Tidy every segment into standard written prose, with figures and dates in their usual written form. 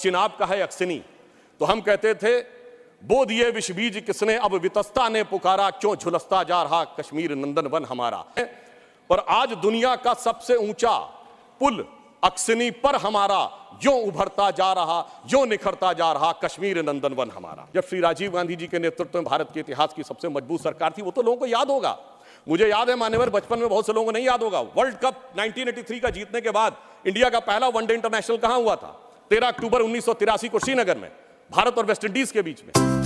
चिनाब का है अक्सनी, तो हम कहते थे बोध ये विष बीज किसने, अब वितस्ता ने पुकारा, क्यों झुलसता जा रहा कश्मीर नंदन वन हमारा। और आज दुनिया का सबसे ऊंचा पुल अक्सनी पर हमारा जो उभरता जा रहा, जो निखरता जा रहा कश्मीर नंदन वन हमारा। जब श्री राजीव गांधी जी के नेतृत्व में भारत के इतिहास की सबसे मजबूत सरकार थी, वो तो लोगों को याद होगा। मुझे याद है मान्यवर, बचपन में बहुत से लोगों को नहीं याद होगा, वर्ल्ड कप 1983 का जीतने के बाद इंडिया का पहला वनडे इंटरनेशनल कहां हुआ था? 13 अक्टूबर 1983 को श्रीनगर में, भारत और वेस्ट इंडीज के बीच में।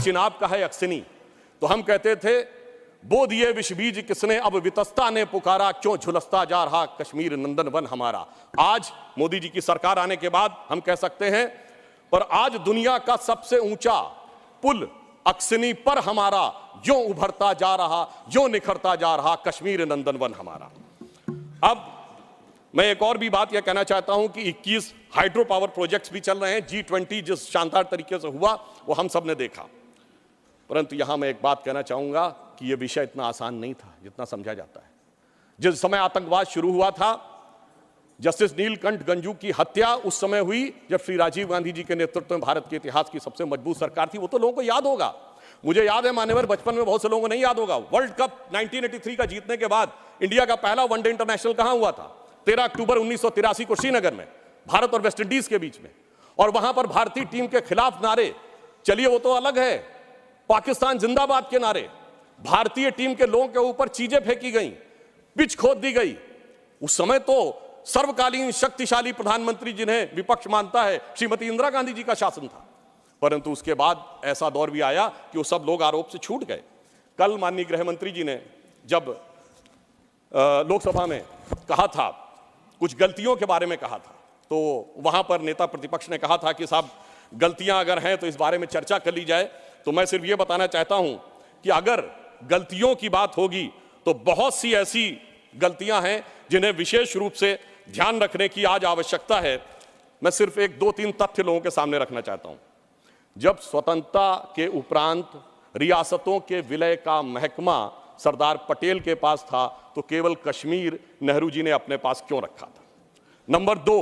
चिनाब का है अक्सनी, तो हम कहते थे बोध ये विष बीज किसने, अब वितस्ता ने पुकारा, क्यों झुलसता जा रहा कश्मीर नंदन वन हमारा। आज मोदी जी की सरकार आने के बाद हम कह सकते हैं, पर आज दुनिया का सबसे ऊंचा पुल अक्सनी पर हमारा जो उभरता जा रहा, जो निखरता जा रहा कश्मीर नंदन वन हमारा। अब मैं एक और भी बात यह कहना चाहता हूं कि 21 हाइड्रो पावर प्रोजेक्ट्स भी चल रहे हैं। G20 जिस शानदार तरीके से हुआ वो हम सब ने देखा, परंतु यहां मैं एक बात कहना चाहूंगा कि यह विषय इतना आसान नहीं था जितना समझा जाता है। जिस समय आतंकवाद शुरू हुआ था, जस्टिस नीलकंठ गंजू की हत्या उस समय हुई जब श्री राजीव गांधी जी के नेतृत्व में भारत के इतिहास की सबसे मजबूत सरकार थी, वो तो लोगों को याद होगा। मुझे याद है मान्यवर, बचपन में बहुत से लोगों को नहीं याद होगा, वर्ल्ड कप 1983 का जीतने के बाद इंडिया का पहला वनडे इंटरनेशनल कहां हुआ था? 13 अक्टूबर 1983 को श्रीनगर में, भारत और वेस्ट इंडीज के बीच में। और वहां पर भारतीय टीम के खिलाफ नारे, चलिए वो तो अलग है, पाकिस्तान जिंदाबाद के नारे, भारतीय टीम के लोगों के ऊपर चीजें फेंकी गई, पिच खोद दी गई। उस समय तो सर्वकालीन शक्तिशाली प्रधानमंत्री जिन्हें विपक्ष मानता है श्रीमती इंदिरा गांधी जी का शासन था, परंतु उसके बाद ऐसा दौर भी आया कि वो सब लोग आरोप से छूट गए। कल माननीय गृह मंत्री जी ने जब लोकसभा में कहा था, कुछ गलतियों के बारे में कहा था, तो वहां पर नेता प्रतिपक्ष ने कहा था कि साहब गलतियां अगर हैं तो इस बारे में चर्चा कर ली जाए। तो मैं सिर्फ ये बताना चाहता हूं कि अगर गलतियों की बात होगी तो बहुत सी ऐसी गलतियां हैं जिन्हें विशेष रूप से ध्यान रखने की आज आवश्यकता है। मैं सिर्फ एक दो तीन तथ्य लोगों के सामने रखना चाहता हूं। जब स्वतंत्रता के उपरांत रियासतों के विलय का महकमा सरदार पटेल के पास था, तो केवल कश्मीर नेहरू जी ने अपने पास क्यों रखा था? नंबर 2,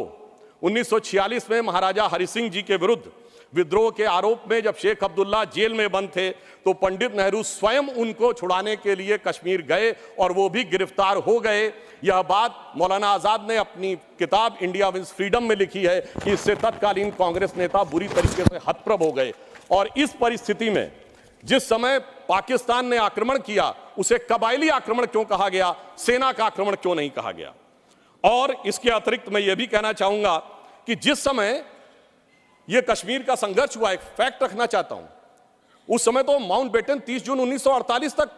1946 में महाराजा हरि सिंह जी के विरुद्ध विद्रोह के आरोप में जब शेख अब्दुल्ला जेल में बंद थे, तो पंडित नेहरू स्वयं उनको छुड़ाने के लिए कश्मीर गए और वो भी गिरफ्तार हो गए। यह बात मौलाना आजाद ने अपनी किताब इंडिया विंस फ्रीडम में लिखी है कि इससे तत्कालीन कांग्रेस नेता बुरी तरीके से हतप्रभ हो गए। और इस परिस्थिति में जिस समय पाकिस्तान ने आक्रमण किया, उसे कबायली आक्रमण क्यों कहा गया, सेना का आक्रमण क्यों नहीं कहा गया? और इसके अतिरिक्त मैं यह भी कहना चाहूंगा कि जिस समय यह कश्मीर का संघर्ष हुआ, एक फैक्ट रखना चाहता हूं, उस समय तो माउंटबेटन 30 जून 1948 तक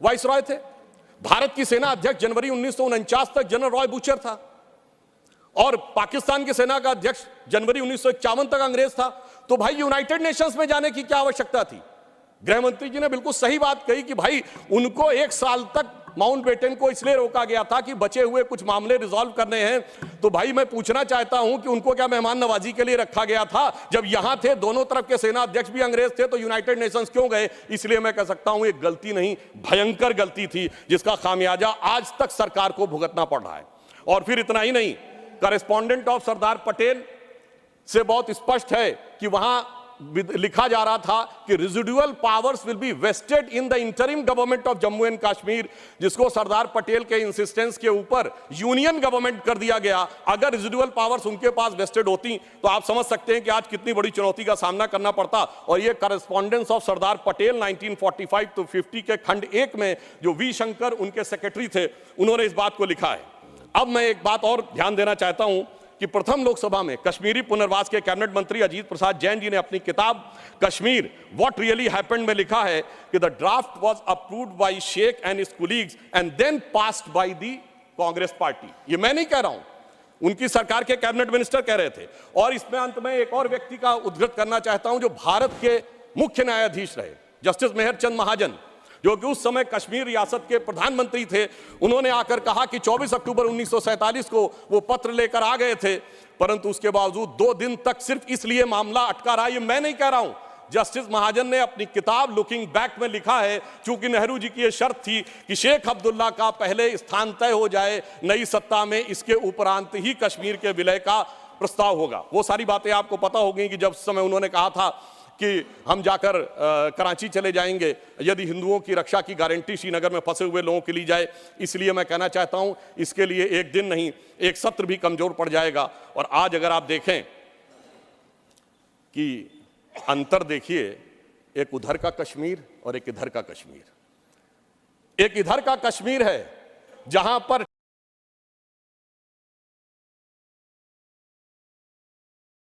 वाइसरॉय थे। भारत की सेना अध्यक्ष जनवरी 1949 तक जनरल रॉय बूचर था, और पाकिस्तान की सेना का अध्यक्ष जनवरी 1951 तक अंग्रेज था। तो भाई यूनाइटेड नेशंस में जाने की क्या आवश्यकता थी? गृह मंत्री जी ने बिल्कुल सही बात कही कि भाई उनको 1 साल तक माउंटबेटन को इसलिए रोका गया था कि बचे हुए कुछ मामले रिजॉल्व करने हैं। तो भाई मैं पूछना चाहता हूं कि उनको क्या मेहमान नवाजी के लिए रखा गया था? जब यहां थे, दोनों तरफ के सेना अध्यक्ष भी अंग्रेज थे, तो यूनाइटेड नेशंस क्यों गए? इसलिए मैं कह सकता हूं एक गलती नहीं, भयंकर गलती थी, जिसका खामियाजा आज तक सरकार को भुगतना पड़ रहा है। और फिर इतना ही नहीं, करेस्पॉन्डेंट ऑफ सरदार पटेल से बहुत स्पष्ट है कि वहां लिखा जा रहा था कि residual powers will be vested in the interim government of Jammu and Kashmir, जिसको सरदार पटेल के इंसिस्टेंस के ऊपर यूनियन गवर्नमेंट कर दिया गया। अगर रेजिडुअल पावर्स उनके पास वेस्टेड होती तो आप समझ सकते हैं कि आज कितनी बड़ी चुनौती का सामना करना पड़ता। और ये correspondence of Sardar Patel 1945 to 50 के खंड 1 में जो वी शंकर उनके सेक्रेटरी थे, उन्होंने इस बात को लिखा है। अब मैं एक बात और ध्यान देना चाहता हूं कि प्रथम लोकसभा में कश्मीरी पुनर्वास के कैबिनेट मंत्री अजीत प्रसाद जैन जी ने अपनी किताब कश्मीर व्हाट रियली हैपेंड में लिखा है कि the draft was approved by Sheikh and his colleagues and then passed by the Congress party. ये मैं नहीं कह रहा हूं, उनकी सरकार के कैबिनेट मिनिस्टर कह रहे थे। और इसमें अंत में एक और व्यक्ति का उद्धृत करना चाहता हूं जो भारत के मुख्य न्यायाधीश रहे, जस्टिस मेहरचंद महाजन, जो कि उस समय कश्मीर रियासत के प्रधानमंत्री थे। उन्होंने आकर कहा कि 24 अक्टूबर 1947 को वो पत्र लेकर आ गए थे, परंतु उसके बावजूद 2 दिन तक सिर्फ इसलिए मामला अटका रहा। ये मैं नहीं कह रहा हूं, जस्टिस महाजन ने अपनी किताब लुकिंग बैक में लिखा है, चूंकि नेहरू जी की यह शर्त थी कि शेख अब्दुल्ला का पहले स्थान तय हो जाए नई सत्ता में, इसके उपरांत ही कश्मीर के विलय का प्रस्ताव होगा। वो सारी बातें आपको पता होगी कि जब उस समय उन्होंने कहा था कि हम जाकर कराची चले जाएंगे यदि हिंदुओं की रक्षा की गारंटी श्रीनगर में फंसे हुए लोगों के लिए जाए। इसलिए मैं कहना चाहता हूं, इसके लिए एक दिन नहीं, एक सत्र भी कमजोर पड़ जाएगा। और आज अगर आप देखें कि अंतर देखिए, एक उधर का कश्मीर और एक इधर का कश्मीर। एक इधर का कश्मीर है जहां पर